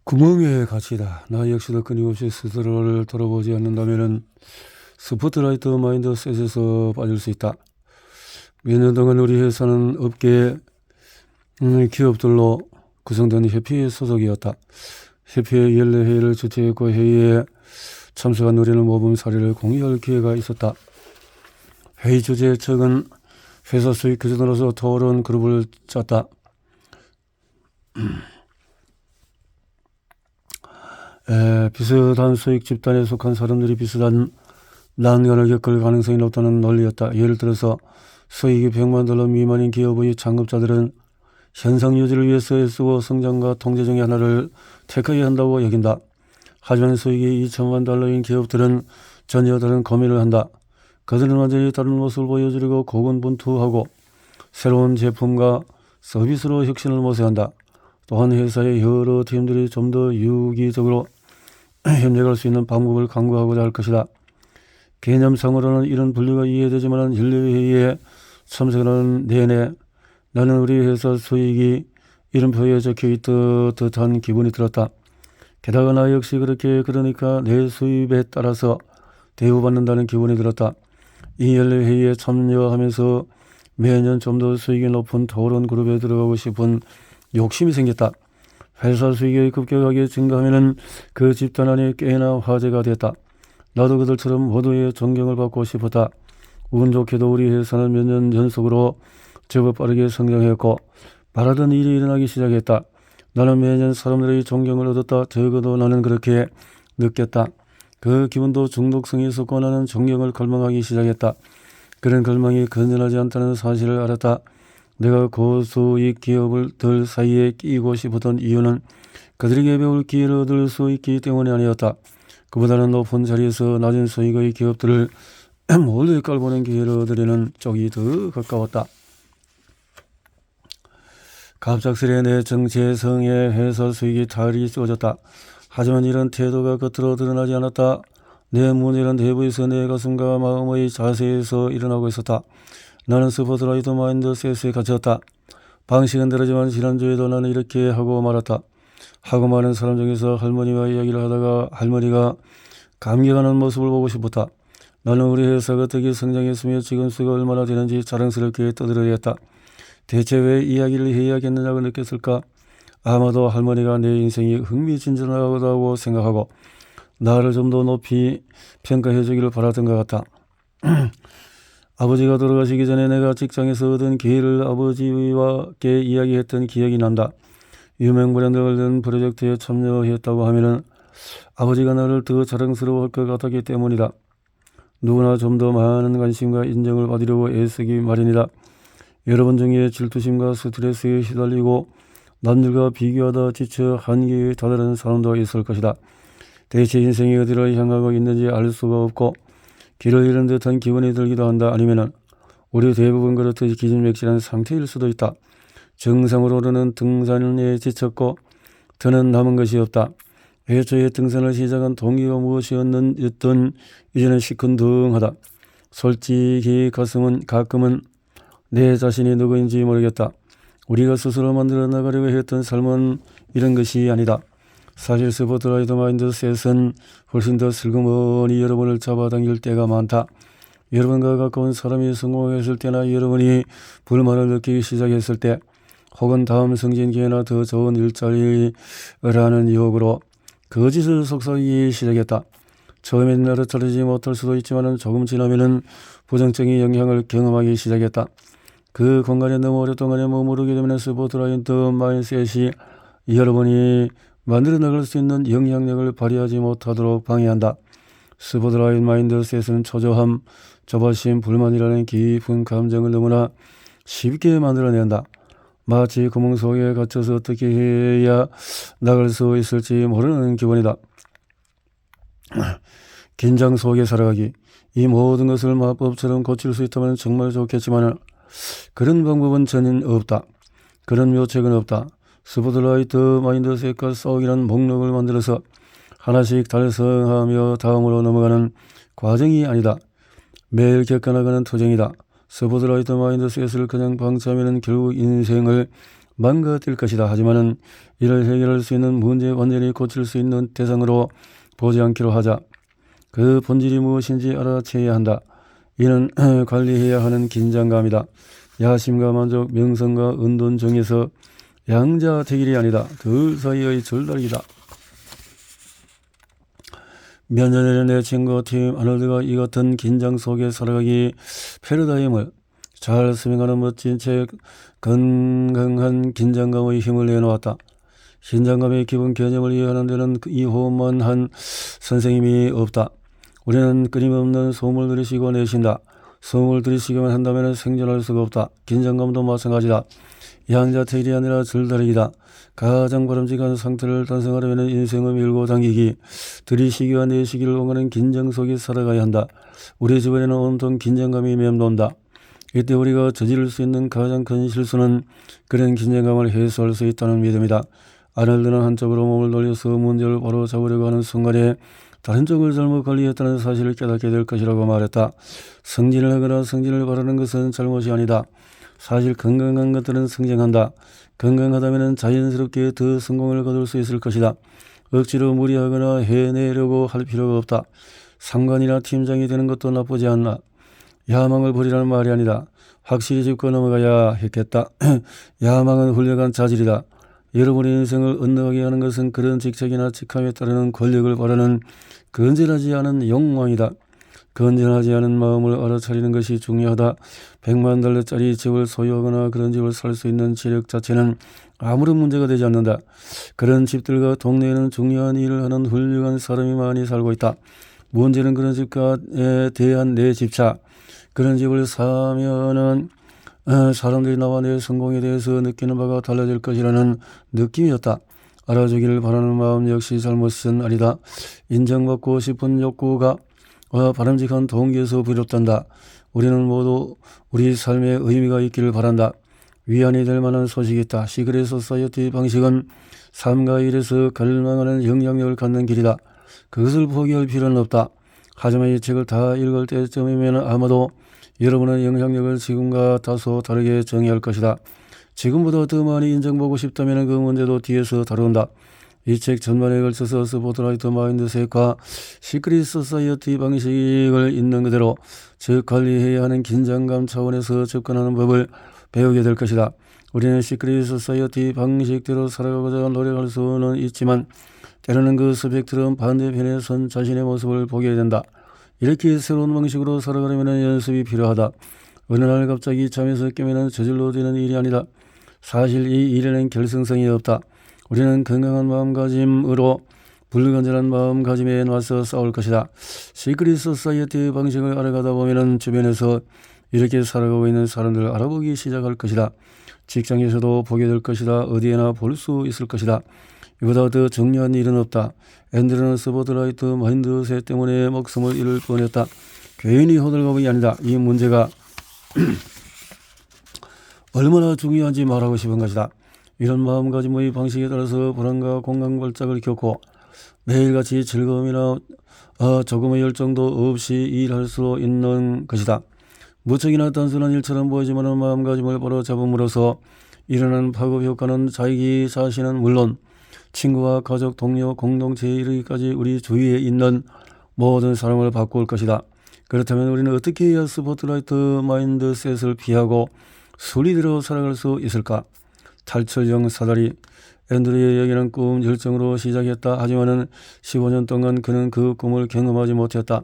구멍의 가치다. 나 역시도 끊임없이 스스로를 돌아보지 않는다면 스포트라이트 마인드셋에서 빠질 수 있다. 몇 년 동안 우리 회사는 업계 기업들로 구성된 협회의 소속이었다. 협회의 연례 회의를 주최했고 회의에 참석한 우리는 모범 사례를 공유할 기회가 있었다. 회의 주제 측은 회사 수익 기준으로서 토론 그룹을 짰다. 비슷한 수익 집단에 속한 사람들이 비슷한 난관을 겪을 가능성이 높다는 논리였다. 예를 들어서 수익이 $100만 미만인 기업의 창업자들은 현상 유지를 위해서 애쓰고 성장과 통제 중의 하나를 택해야 한다고 여긴다. 하지만 수익이 $2,000만 기업들은 전혀 다른 고민을 한다. 그들은 완전히 다른 모습을 보여주려고 고군분투하고 새로운 제품과 서비스로 혁신을 모색한다. 또한 회사의 여러 팀들이 좀 더 유기적으로 협력할 수 있는 방법을 강구하고자 할 것이다. 개념상으로는 이런 분류가 이해되지만 연례회의에 참석하는 내내 나는 우리 회사 수익이 이름표에 적혀있듯 듯한 기분이 들었다. 게다가 나 역시 그러니까 내 수입에 따라서 대우받는다는 기분이 들었다. 이 연례회의에 참여하면서 매년 좀 더 수익이 높은 토론 그룹에 들어가고 싶은 욕심이 생겼다. 회사 수익이 급격하게 증가하면 그 집단 안에 꽤나 화제가 됐다. 나도 그들처럼 모두의 존경을 받고 싶었다. 운 좋게도 우리 회사는 몇 년 연속으로 제법 빠르게 성장했고 바라던 일이 일어나기 시작했다. 나는 매년 사람들의 존경을 얻었다. 적어도 나는 그렇게 느꼈다. 그 기분도 중독성이 있었고 나는 존경을 갈망하기 시작했다. 그런 갈망이 건전하지 않다는 사실을 알았다. 내가 고수익 기업들 사이에 끼고 싶었던 이유는 그들에게 배울 기회를 얻을 수 있기 때문이 아니었다. 그보다는 높은 자리에서 낮은 수익의 기업들을 몰래 깔보는 기회를 얻으려는 쪽이 더 가까웠다. 갑작스레 내 정체성에 회사 수익이 달이 쏘졌다. 하지만 이런 태도가 겉으로 드러나지 않았다. 내 문제는 내부에서 내 가슴과 마음의 자세에서 일어나고 있었다. 나는 스포트라이트 마인드셋에 갇혔다. 방식은 다르지만 지난주에도 나는 이렇게 하고 말았다. 하고 많은 사람 중에서 할머니와 이야기를 하다가 할머니가 감격하는 모습을 보고 싶었다. 나는 우리 회사가 어떻게 성장했으며 지금 수가 얼마나 되는지 자랑스럽게 떠들어댔다. 대체 왜 이야기를 해야겠느냐고 느꼈을까? 아마도 할머니가 내 인생이 흥미진진하다고 생각하고 나를 좀 더 높이 평가해 주기를 바랐던 것 같다. 아버지가 돌아가시기 전에 내가 직장에서 얻은 기회를 아버지와 함께 이야기했던 기억이 난다. 유명 브랜드가 관련 프로젝트에 참여했다고 하면은 아버지가 나를 더 자랑스러워할 것 같았기 때문이다. 누구나 좀 더 많은 관심과 인정을 받으려고 애쓰기 마련이다. 여러분 중에 질투심과 스트레스에 시달리고 남들과 비교하다 지쳐 한계에 다다른 사람도 있을 것이다. 대체 인생이 어디로 향하고 있는지 알 수가 없고 길을 잃은 듯한 기분이 들기도 한다. 아니면은 우리 대부분 그렇듯 기진맥진한 상태일 수도 있다. 정상으로 오르는 등산에 지쳤고 더는 남은 것이 없다. 애초에 등산을 시작한 동기가 무엇이었든 이제는 시큰둥하다. 솔직히 가끔은 내 자신이 누구인지 모르겠다. 우리가 스스로 만들어 나가려고 했던 삶은 이런 것이 아니다. 사실 스포트라이트 마인드셋은 훨씬 더 슬그머니 여러분을 잡아당길 때가 많다. 여러분과 가까운 사람이 성공했을 때나 여러분이 불만을 느끼기 시작했을 때 혹은 다음 승진 기회나 더 좋은 일자리라는 유혹으로 거짓을 속삭이기 시작했다. 처음엔 알아차리지 못할 수도 있지만 조금 지나면은 부정적인 영향을 경험하기 시작했다. 그 공간에 너무 오랫동안 머무르게 되면 스포트라이트 마인드셋이 여러분이 만들어 나갈 수 있는 영향력을 발휘하지 못하도록 방해한다. 스포트라이트 마인드셋은 초조함, 조바심, 불만이라는 깊은 감정을 너무나 쉽게 만들어낸다. 마치 구멍 속에 갇혀서 어떻게 해야 나갈 수 있을지 모르는 기분이다. 긴장 속에 살아가기. 이 모든 것을 마법처럼 고칠 수 있다면 정말 좋겠지만 그런 방법은 전혀 없다. 그런 묘책은 없다. 스포트라이트 마인드셋과 싸우기란 목록을 만들어서 하나씩 달성하며 다음으로 넘어가는 과정이 아니다. 매일 겪어나가는 투쟁이다. 스포트라이트 마인드셋을 그냥 방치하면 결국 인생을 망가뜨릴 것이다. 하지만은 이를 해결할 수 있는 문제 완전히 고칠 수 있는 대상으로 보지 않기로 하자. 그 본질이 무엇인지 알아채야 한다. 이는 관리해야 하는 긴장감이다. 야심과 만족, 명성과 은둔 중에서 양자택일이 아니다. 둘 사이의 줄다리기다. 몇 년 전에 내 친구 팀 아놀드가 이 같은 긴장 속에 살아가기 패러다임을 잘 설명하는 멋진 책 건강한 긴장감의 힘을 내놓았다. 긴장감의 기본 개념을 이해하는 데는 이 호흡만 한 선생님이 없다. 우리는 끊임없는 소음을 들이쉬고 내쉰다. 소음을 들이쉬기만 한다면 생존할 수가 없다. 긴장감도 마찬가지다. 양자택일이 아니라 줄다리기다. 가장 바람직한 상태를 달성하려면 인생을 밀고 당기기, 들이쉬기와 내쉬기를 원하는 긴장 속에 살아가야 한다. 우리 주변에는 온통 긴장감이 맴돈다. 이때 우리가 저지를 수 있는 가장 큰 실수는 그런 긴장감을 해소할 수 있다는 믿음이다. 아놀드는 한쪽으로 몸을 돌려서 문제를 바로 잡으려고 하는 순간에 다른 쪽을 잘못 관리했다는 사실을 깨닫게 될 것이라고 말했다. 승진을 하거나 승진을 바라는 것은 잘못이 아니다. 사실 건강한 것들은 성장한다. 건강하다면 자연스럽게 더 성공을 거둘 수 있을 것이다. 억지로 무리하거나 해내려고 할 필요가 없다. 상관이나 팀장이 되는 것도 나쁘지 않나. 야망을 버리라는 말이 아니다. 확실히 짚고 넘어가야 했겠다. 야망은 훌륭한 자질이다. 여러분의 인생을 엇나가게 하는 것은 그런 직책이나 직함에 따르는 권력을 바라는 건전하지 않은 욕망이다. 건전하지 않은 마음을 알아차리는 것이 중요하다. 100만 달러짜리 집을 소유하거나 그런 집을 살 수 있는 지력 자체는 아무런 문제가 되지 않는다. 그런 집들과 동네에는 중요한 일을 하는 훌륭한 사람이 많이 살고 있다. 문제는 그런 집에 대한 내 집착. 그런 집을 사면은 사람들이 나와 내 성공에 대해서 느끼는 바가 달라질 것이라는 느낌이었다. 알아주기를 바라는 마음 역시 잘못은 아니다. 인정받고 싶은 욕구가 바람직한 동기에서 비롯된다. 우리는 모두 우리 삶에 의미가 있기를 바란다. 위안이 될 만한 소식이 있다. 시크릿 소사이어티 방식은 삶과 일에서 갈망하는 영향력을 갖는 길이다. 그것을 포기할 필요는 없다. 하지만 이 책을 다 읽을 때쯤이면 아마도 여러분의 영향력을 지금과 다소 다르게 정의할 것이다. 지금보다 더 많이 인정받고 싶다면 그 문제도 뒤에서 다룬다. 이 책 전반에 걸쳐서 스포트라이트 마인드셋과 시크릿 소사이어티 방식을 있는 그대로 즉 관리해야 하는 긴장감 차원에서 접근하는 법을 배우게 될 것이다. 우리는 시크릿 소사이어티 방식대로 살아가고자 노력할 수는 있지만 때로는 그 스펙트럼 반대편에 선 자신의 모습을 보게 된다. 이렇게 새로운 방식으로 살아가려면 연습이 필요하다. 어느 날 갑자기 잠에서 깨면 저절로 되는 일이 아니다. 사실 이 일에는 결승성이 없다. 우리는 건강한 마음가짐으로 불건전한 마음가짐에 맞서 싸울 것이다. 시크릿 소사이어티 방식을 알아가다 보면 주변에서 이렇게 살아가고 있는 사람들을 알아보기 시작할 것이다. 직장에서도 보게 될 것이다. 어디에나 볼 수 있을 것이다. 이보다 더 중요한 일은 없다. 앤드류는 스포트라이트 마인드셋 때문에 목숨을 잃을 뻔했다. 괜히 호들갑이 아니다. 이 문제가 얼마나 중요한지 말하고 싶은 것이다. 이런 마음가짐의 방식에 따라서 불안과 공강 발작을 겪고 매일같이 즐거움이나 조금의 열정도 없이 일할 수 있는 것이다. 무척이나 단순한 일처럼 보이지만 마음가짐을 바로 잡음으로써 일어나는 파급 효과는 자기 자신은 물론 친구와 가족, 동료, 공동체에 이르기까지 우리 주위에 있는 모든 사람을 바꿀 것이다. 그렇다면 우리는 어떻게 해야 스포트라이트 마인드셋을 피하고 순리대로 살아갈 수 있을까? 탈출형 사다리. 앤드류의 여기는 꿈 열정으로 시작했다. 하지만 15년 동안 그는 그 꿈을 경험하지 못했다.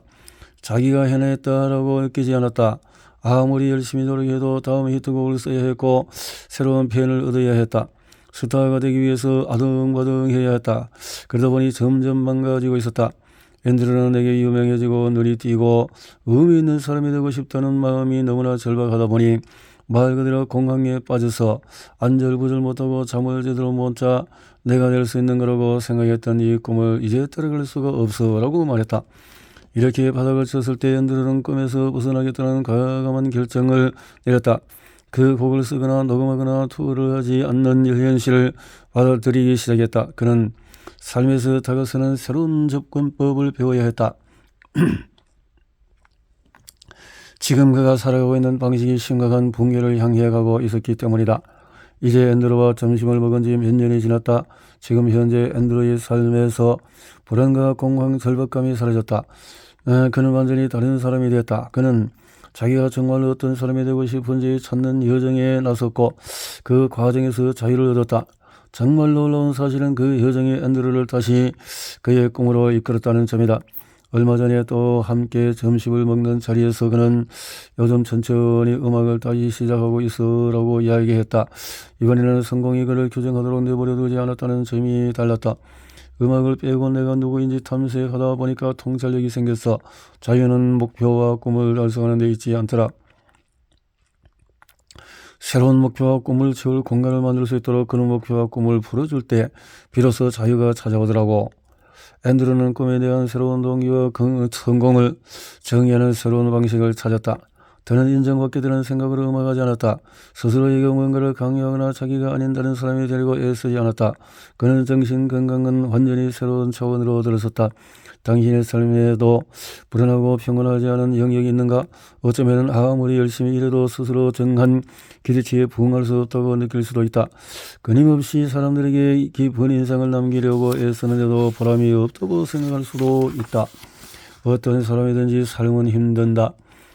자기가 해냈다라고 느끼지 않았다. 아무리 열심히 노력해도 다음 히트곡을 써야 했고 새로운 팬을 얻어야 했다. 스타가 되기 위해서 아등바등해야 했다. 그러다 보니 점점 망가지고 있었다. 앤드류는 내게 유명해지고 눈이 띄고 의미 있는 사람이 되고 싶다는 마음이 너무나 절박하다 보니 말 그대로 공황에 빠져서 안절부절 못하고 잠을 제대로 못 자 내가 될 수 있는 거라고 생각했던 이 꿈을 이제 따라갈 수가 없어 라고 말했다. 이렇게 바닥을 쳤을 때 앤드류는 꿈에서 벗어나겠다는 과감한 결정을 내렸다. 그 곡을 쓰거나 녹음하거나 투어를 하지 않는 현실을 받아들이기 시작했다. 그는 삶에서 다가서는 새로운 접근법을 배워야 했다. 지금 그가 살아가고 있는 방식이 심각한 붕괴를 향해 가고 있었기 때문이다. 이제 앤드로와 점심을 먹은 지 몇 년이 지났다. 지금 현재 앤드로의 삶에서 불안과 공황, 절박감이 사라졌다. 그는 완전히 다른 사람이 되었다. 그는 자기가 정말로 어떤 사람이 되고 싶은지 찾는 여정에 나섰고 그 과정에서 자유를 얻었다. 정말 놀라운 사실은 그 여정이 앤드루를 다시 그의 꿈으로 이끌었다는 점이다. 얼마 전에 또 함께 점심을 먹는 자리에서 그는 요즘 천천히 음악을 다시 시작하고 있으라고 이야기했다. 이번에는 성공이 그를 규정하도록 내버려두지 않았다는 점이 달랐다. 음악을 빼고 내가 누구인지 탐색하다 보니까 통찰력이 생겼어. 자유는 목표와 꿈을 달성하는 데 있지 않더라. 새로운 목표와 꿈을 채울 공간을 만들 수 있도록 그런 목표와 꿈을 풀어줄 때 비로소 자유가 찾아오더라고. 앤드루는 꿈에 대한 새로운 동기와 성공을 정의하는 새로운 방식을 찾았다. 더는 인정받게 되는 생각으로 음악하지 않았다. 스스로에게 뭔가를 강요하거나 자기가 아닌 다른 사람이 되려고 애쓰지 않았다. 그는 정신 건강은 완전히 새로운 차원으로 들어섰다. 당신의 삶에도 불안하고 평온하지 않은 영역이 있는가? 어쩌면 아무리 열심히 일해도 스스로 정한 기대치에 부응할 수 없다고 느낄 수도 있다. 끊임없이 사람들에게 깊은 인상을 남기려고 애쓰는데도 보람이 없다고 생각할 수도 있다. 어떤 사람이든지 삶은 힘든다.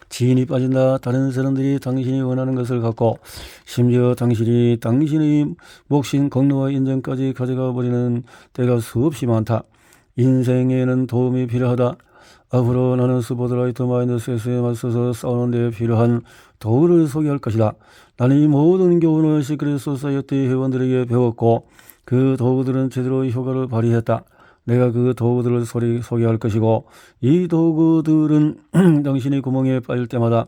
지인이 빠진다. 다른 사람들이 당신이 원하는 것을 갖고 심지어 당신의 몫인 공로와 인정까지 가져가 버리는 때가 수없이 많다. 인생에는 도움이 필요하다. 앞으로 나는 스포트라이트 마인드셋에 맞서서 싸우는 데 필요한 도구를 소개할 것이다. 나는 이 모든 교훈을 시크릿 소사이어티 회원들에게 배웠고 그 도구들은 제대로 효과를 발휘했다. 내가 그 도구들을 소개할 것이고 이 도구들은 당신의 구멍에 빠질 때마다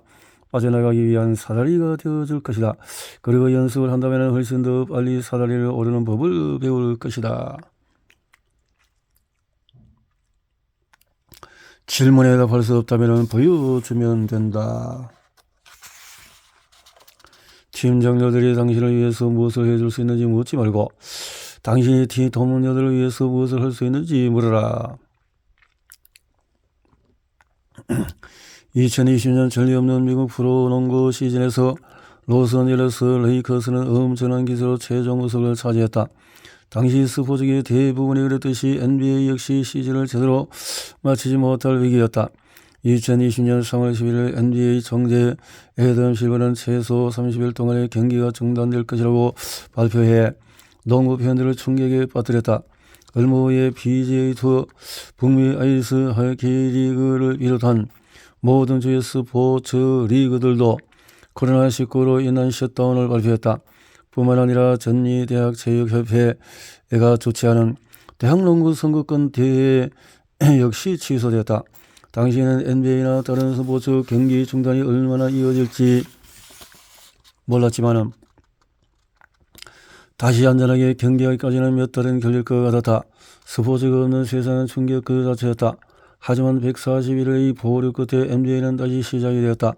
빠져나가기 위한 사다리가 되어줄 것이다. 그리고 연습을 한다면 훨씬 더 빨리 사다리를 오르는 법을 배울 것이다. 질문에 답할 수 없다면 보여주면 된다. 팀 장녀들이 당신을 위해서 무엇을 해줄 수 있는지 묻지 말고 당신이 팀 동료들을 위해서 무엇을 할 수 있는지 물어라. 2020년 전례 없는 미국 프로농구 시즌에서 로스앤젤레스 레이커스는 엄청난 기세로 최종 우승을 차지했다. 당시 스포츠계 대부분이 그랬듯이 NBA 역시 시즌을 제대로 마치지 못할 위기였다. 2020년 3월 11일 NBA 정제 애덤 실버는 최소 30일 동안의 경기가 중단될 것이라고 발표해 농구 팬들을 충격에 빠뜨렸다. 얼마 후에 PGA 투어, 북미 아이스 하키 리그를 비롯한 모든 주요 스포츠 리그들도 코로나19로 인한 셧다운을 발표했다. 뿐만 아니라 전미대학 체육협회가 주최하는 대학농구 선거권 대회 역시 취소되었다. 당시에는 NBA나 다른 스포츠 경기 중단이 얼마나 이어질지 몰랐지만 다시 안전하게 경기하기까지는 몇 달은 걸릴 것 같았다. 스포츠가 없는 세상은 충격 그 자체였다. 하지만 141일의 보류 끝에 NBA는 다시 시작이 되었다.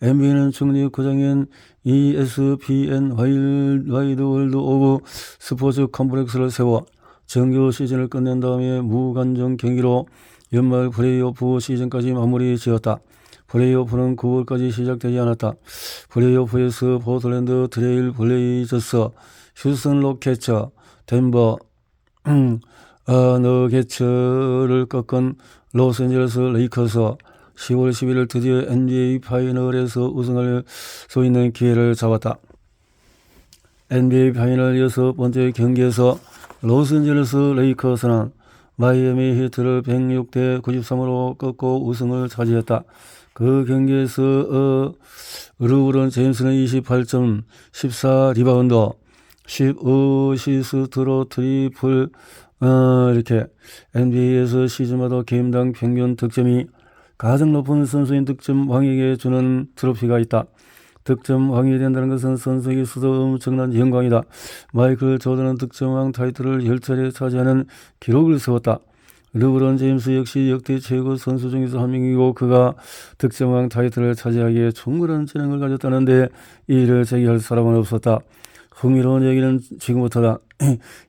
NBA는 중립 구장인 ESPN 와이드 월드 오브 스포츠 컴플렉스를 세워 정규 시즌을 끝낸 다음에 무관중 경기로 연말 플레이오프 시즌까지 마무리 지었다. 플레이오프는 9월까지 시작되지 않았다. 플레이오프에서 포틀랜드 트레일 블레이저스, 휴스턴 로켓츠, 덴버 너게츠를 꺾은 로스앤젤레스 레이커스, 10월 11일 드디어 NBA 파이널에서 우승할 수 있는 기회를 잡았다. NBA 파이널 6번째 경기에서 로스앤젤레스 레이커스는 마이애미 히트를 106대 93으로 꺾고 우승을 차지했다. 그 경기에서 르브론 제임스는 28점, 14리바운드, 10어시스트로 트리플 이렇게 NBA에서 시즌마다 게임당 평균 득점이 가장 높은 선수인 득점 왕에게 주는 트로피가 있다. 득점 왕이 된다는 것은 선수에게 있어서 엄청난 영광이다. 마이클 조던은 득점왕 타이틀을 10차례 차지하는 기록을 세웠다. 르브론 제임스 역시 역대 최고 선수 중에서 한 명이고 그가 득점왕 타이틀을 차지하기에 충분한 재능을 가졌다는데 이를 제기할 사람은 없었다. 흥미로운 얘기는 지금부터다.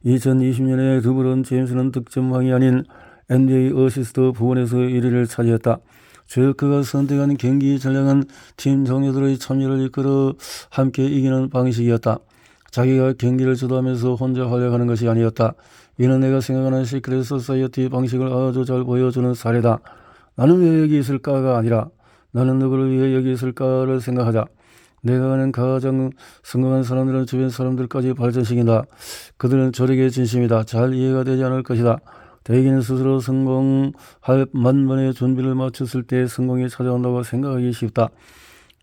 2020년에 르브론 제임스는 득점왕이 아닌 NBA 어시스트 부분에서 1위를 차지했다. 즉 그가 선택한 경기 전략은 팀 동료들의 참여를 이끌어 함께 이기는 방식이었다. 자기가 경기를 주도하면서 혼자 활약하는 것이 아니었다. 이는 내가 생각하는 시크릿 소사이어티 방식을 아주 잘 보여주는 사례다. 나는 왜 여기 있을까가 아니라 나는 누구를 위해 여기 있을까를 생각하자. 내가 아는 가장 성공한 사람들은 주변 사람들까지 발전시킨다. 그들은 저에게 진심이다. 잘 이해가 되지 않을 것이다. 대개는 스스로 성공할 만번의 준비를 마쳤을 때 성공이 찾아온다고 생각하기 쉽다.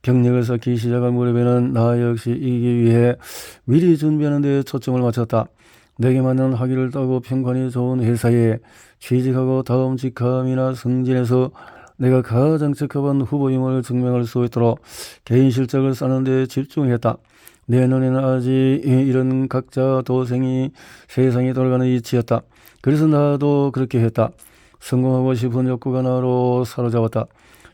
경력을 쌓기 시작할 무렵에는 나 역시 이기기 위해 미리 준비하는 데 초점을 맞췄다. 내게 맞는 학위를 따고 평판이 좋은 회사에 취직하고 다음 직함이나 승진해서 내가 가장 적합한 후보임을 증명할 수 있도록 개인 실적을 쌓는 데 집중했다. 내 눈에는 아직 이런 각자 도생이 세상이 돌아가는 이치였다. 그래서 나도 그렇게 했다. 성공하고 싶은 욕구가 나로 사로잡았다.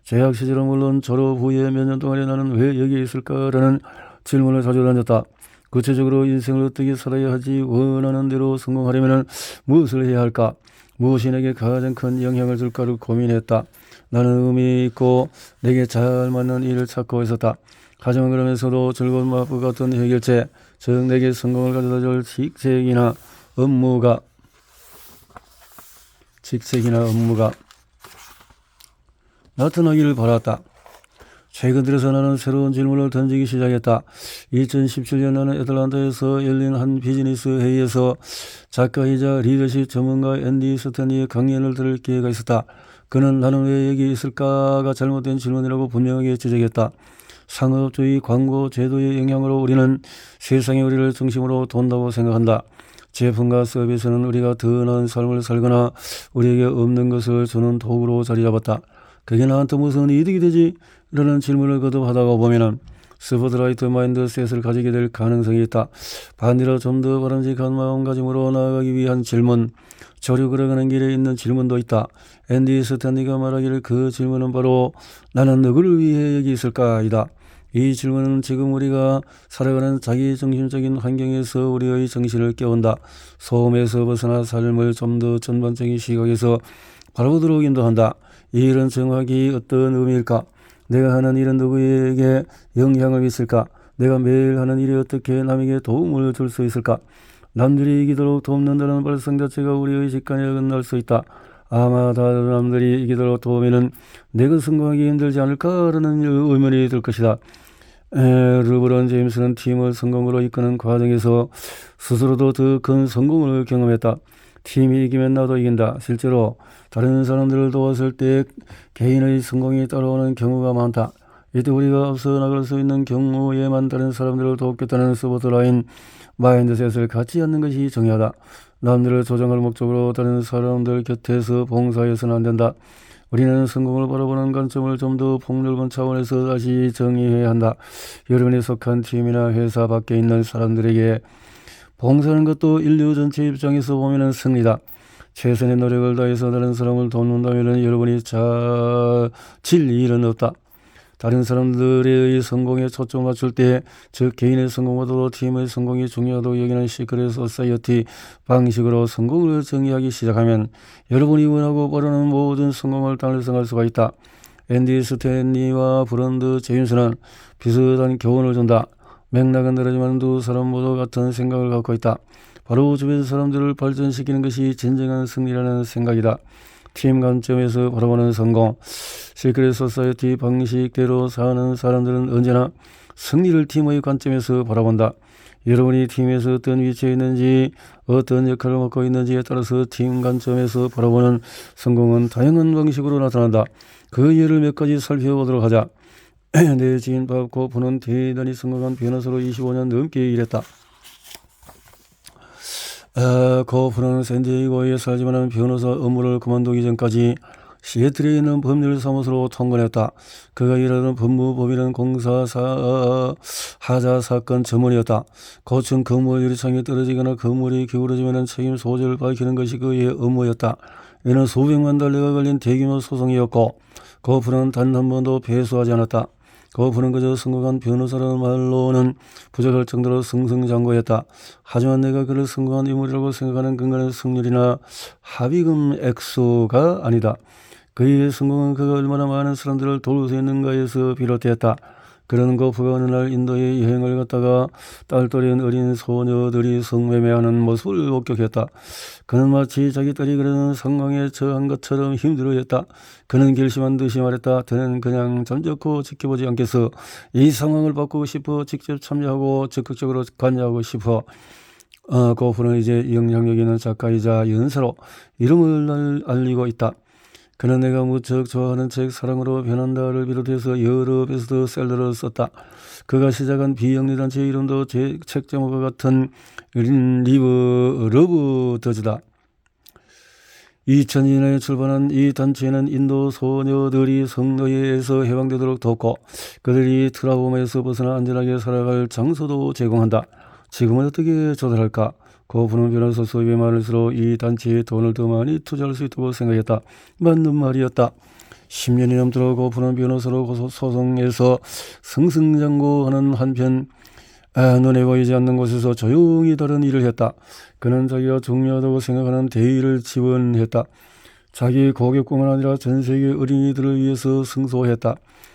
재학 시절은 물론 졸업 후에 몇 년 동안에 나는 왜 여기 있을까라는 질문을 자주 던졌다. 구체적으로 인생을 어떻게 살아야 하지, 원하는 대로 성공하려면 무엇을 해야 할까, 무엇이 내게 가장 큰 영향을 줄까를 고민했다. 나는 의미 있고 내게 잘 맞는 일을 찾고 있었다. 하지만 그러면서도 즐거운 마법 같은 해결책, 즉 내게 성공을 가져다줄 직책이나 업무가 나타나기를 바랐다. 최근 들어서 나는 새로운 질문을 던지기 시작했다. 2017년 나는 애틀란타에서 열린 한 비즈니스 회의에서 작가이자 리더십 전문가 앤디 스탠리의 강연을 들을 기회가 있었다. 그는 나는 왜 여기 있을까가 잘못된 질문이라고 분명하게 지적했다. 상업주의 광고 제도의 영향으로 우리는 세상이 우리를 중심으로 돈다고 생각한다. 제품과 서비스는 우리가 더 나은 삶을 살거나 우리에게 없는 것을 주는 도구로 자리 잡았다. 그게 나한테 무슨 이득이 되지? 라는 질문을 거듭하다가 보면은 스포트라이트 마인드셋을 가지게 될 가능성이 있다. 반대로 좀 더 바람직한 마음가짐으로 나아가기 위한 질문, 저류 걸어가는 길에 있는 질문도 있다. 앤디 스탠리가 말하기를 그 질문은 바로 나는 누구를 위해 여기 있을까이다. 이 질문은 지금 우리가 살아가는 자기중심적인 환경에서 우리의 정신을 깨운다. 소음에서 벗어나 삶을 좀 더 전반적인 시각에서 바라보도록 인도한다. 이 일은 정확히 어떤 의미일까? 내가 하는 일은 누구에게 영향을 미칠까? 내가 매일 하는 일이 어떻게 남에게 도움을 줄 수 있을까? 남들이 이기도록 돕는다는 발상 자체가 우리의 직관에 어긋날 수 있다. 아마 다른 남들이 이기도록 도우면은 내가 성공하기 힘들지 않을까라는 의문이 들 것이다. 르브론 제임스는 팀을 성공으로 이끄는 과정에서 스스로도 더 큰 성공을 경험했다. 팀이 이기면 나도 이긴다. 실제로 다른 사람들을 도왔을 때 개인의 성공이 따라오는 경우가 많다. 이때 우리가 앞서 나갈 수 있는 경우에만 다른 사람들을 돕겠다는 스포트라인 마인드셋을 갖지 않는 것이 중요하다. 남들을 조장할 목적으로 다른 사람들 곁에서 봉사해서는 안 된다. 우리는 성공을 바라보는 관점을 좀 더 폭넓은 차원에서 다시 정의해야 한다. 여러분이 속한 팀이나 회사 밖에 있는 사람들에게 봉사하는 것도 인류 전체 입장에서 보면 승리다. 최선의 노력을 다해서 다른 사람을 돕는다면 여러분이 질 일은 없다. 다른 사람들의 성공에 초점 맞출 때, 즉 개인의 성공보다도 팀의 성공이 중요하다고 여기는 시크릿 소사이어티 방식으로 성공을 정의하기 시작하면 여러분이 원하고 바라는 모든 성공을 달성할 수가 있다. 앤디 스탠리와 브런드 제임스는 비슷한 교훈을 준다. 맥락은 다르지만 두 사람 모두 같은 생각을 갖고 있다. 바로 주변 사람들을 발전시키는 것이 진정한 승리라는 생각이다. 팀 관점에서 바라보는 성공, 시크릿 소사이어티 방식대로 사는 사람들은 언제나 승리를 팀의 관점에서 바라본다. 여러분이 팀에서 어떤 위치에 있는지, 어떤 역할을 맡고 있는지에 따라서 팀 관점에서 바라보는 성공은 다양한 방식으로 나타난다. 그 예를 몇 가지 살펴보도록 하자. 내 지인 밥 고프는 대단히 성공한 변호사로 25년 넘게 일했다. 고프는 샌디에이고에 살지만 변호사 업무를 그만두기 전까지 시애틀에 있는 법률사무소로 통근했다. 그가 일하던 법무법인은 하자 사건 전문이었다. 고층 건물 유리창이 떨어지거나 건물이 기울어지면 책임 소재를 밝히는 것이 그의 업무였다. 이는 수백만 달러가 걸린 대규모 소송이었고 고프는 단 한 번도 패소하지 않았다. 고프는 그저 성공한 변호사라는 말로는 부족할 정도로 승승장구했다. 하지만 내가 그를 성공한 인물이라고 생각하는 근거는 승률이나 합의금 액수가 아니다. 그의 성공은 그가 얼마나 많은 사람들을 도울 수 있는가에서 비롯되었다. 그런 고프가 어느 날 인도에 여행을 갔다가 딸딸인 어린 소녀들이 성매매하는 모습을 목격했다. 그는 마치 자기 딸이 그런 상황에 처한 것처럼 힘들어했다. 그는 결심한 듯이 말했다. 저는 그냥 잠자코 지켜보지 않겠어. 이 상황을 바꾸고 싶어. 직접 참여하고 적극적으로 관여하고 싶어. 고프는 이제 영향력 있는 작가이자 연사로 이름을 알리고 있다. 그는 내가 무척 좋아하는 책 사랑으로 변한다를 비롯해서 여러 베스트셀러를 썼다. 그가 시작한 비영리단체의 이름도 제 책 제목과 같은 러브 더즈다. 2002년에 출발한 이 단체는 인도 소녀들이 성노예에서 해방되도록 돕고 그들이 트라우마에서 벗어나 안전하게 살아갈 장소도 제공한다. 지금은 어떻게 조달할까? 고프는 변호사 수입의 많을수록 이 단체에 돈을 더 많이 투자할 수 있다고 생각했다. 맞는 말이었다. 10년이 넘도록 고프는 변호사로 소송에서 승승장구하는 한편 눈에 보이지 않는 곳에서 조용히 다른 일을 했다. 그는 자기가 중요하다고 생각하는 대의를 지원했다. 자기 고객뿐만 아니라 전 세계 어린이들을 위해서 승소했다.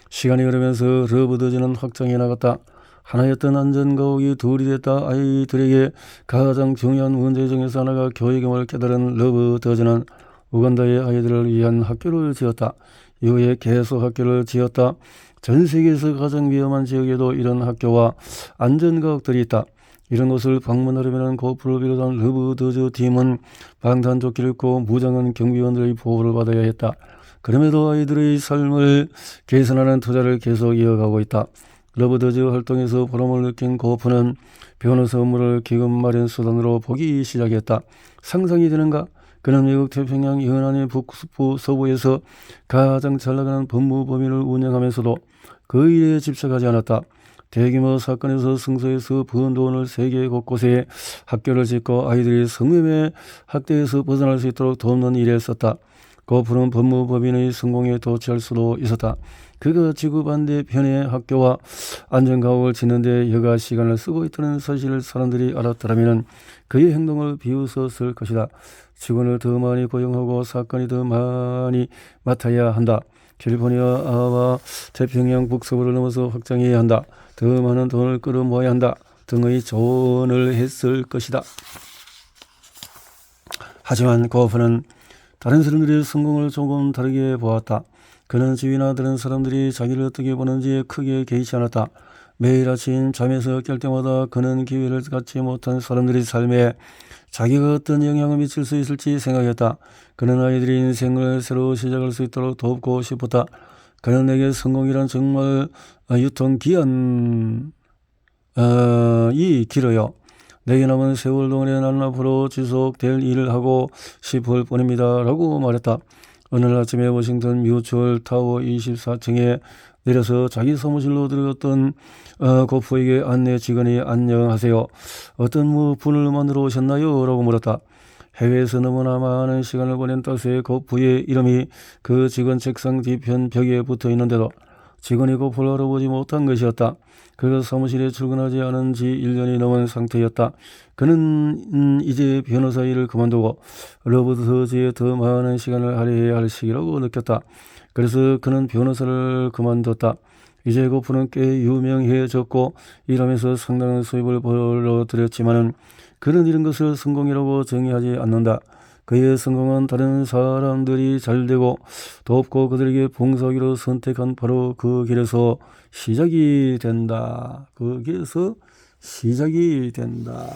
시간이 흐르면서 러브더즈는 확장해 나갔다. 하나였던 안전가옥이 둘이 됐다. 아이들에게 가장 중요한 문제 중에서 하나가 교육임을 깨달은 러브더즈는 우간다의 아이들을 위한 학교를 지었다. 이후에 계속 학교를 지었다. 전 세계에서 가장 위험한 지역에도 이런 학교와 안전가옥들이 있다. 이런 곳을 방문하려면 고프를 비롯한 러브더즈 팀은 방탄조끼를 입고 무장한 경비원들의 보호를 받아야 했다. 그럼에도 아이들의 삶을 개선하는 투자를 계속 이어가고 있다. 러브더즈 활동에서 보람을 느낀 고프는 변호사 업무를 기금 마련 수단으로 보기 시작했다. 상상이 되는가? 그는 미국 태평양 연안의 북부 서부에서 가장 잘나가는 법무법인을 운영하면서도 그 일에 집착하지 않았다. 대규모 사건에서 승소해서 번 돈을 세계 곳곳에 학교를 짓고 아이들이 성매매 학대에서 벗어날 수 있도록 돕는 일에 썼다. 고프는 법무법인의 성공에 도취할 수도 있었다. 그가 지구 반대편의 학교와 안전가옥을 짓는데 여가 시간을 쓰고 있다는 사실을 사람들이 알았더라면 그의 행동을 비웃었을 것이다. 직원을 더 많이 고용하고 사건이 더 많이 맡아야 한다. 캘리포니아와 태평양 북서부를 넘어서 확장해야 한다. 더 많은 돈을 끌어모아야 한다. 등의 조언을 했을 것이다. 하지만 고프는 다른 사람들의 성공을 조금 다르게 보았다. 그는 주위나 다른 사람들이 자기를 어떻게 보는지에 크게 개의치 않았다. 매일 아침 잠에서 깰 때마다 그는 기회를 갖지 못한 사람들의 삶에 자기가 어떤 영향을 미칠 수 있을지 생각했다. 그는 아이들의 인생을 새로 시작할 수 있도록 돕고 싶었다. 그는 내게 성공이란 정말 유통기한이 길어요. 내게 남은 세월 동안에 나는 앞으로 지속될 일을 하고 싶을 뿐입니다. 라고 말했다. 어느 날 아침에 워싱턴 뮤추얼 타워 24층에 내려서 자기 사무실로 들어갔던 고프에게 안내 직원이 안녕하세요. 어떤 분을 만나러 오셨나요? 라고 물었다. 해외에서 너무나 많은 시간을 보낸 따스의 고프의 이름이 그 직원 책상 뒤편 벽에 붙어 있는데도 직원이 고프를 알아보지 못한 것이었다. 그가 사무실에 출근하지 않은 지 1년이 넘은 상태였다. 그는 이제 변호사 일을 그만두고 러브더즈에 더 많은 시간을 할애해야 할 시기라고 느꼈다. 그래서 그는 변호사를 그만뒀다. 이제 고프는 꽤 유명해졌고 일하면서 상당한 수입을 벌어들였지만은 그는 이런 것을 성공이라고 정의하지 않는다. 그의 성공은 다른 사람들이 잘되고 돕고 그들에게 봉사하기로 선택한 바로 그 길에서 시작이 된다. 그 길에서 시작이 된다.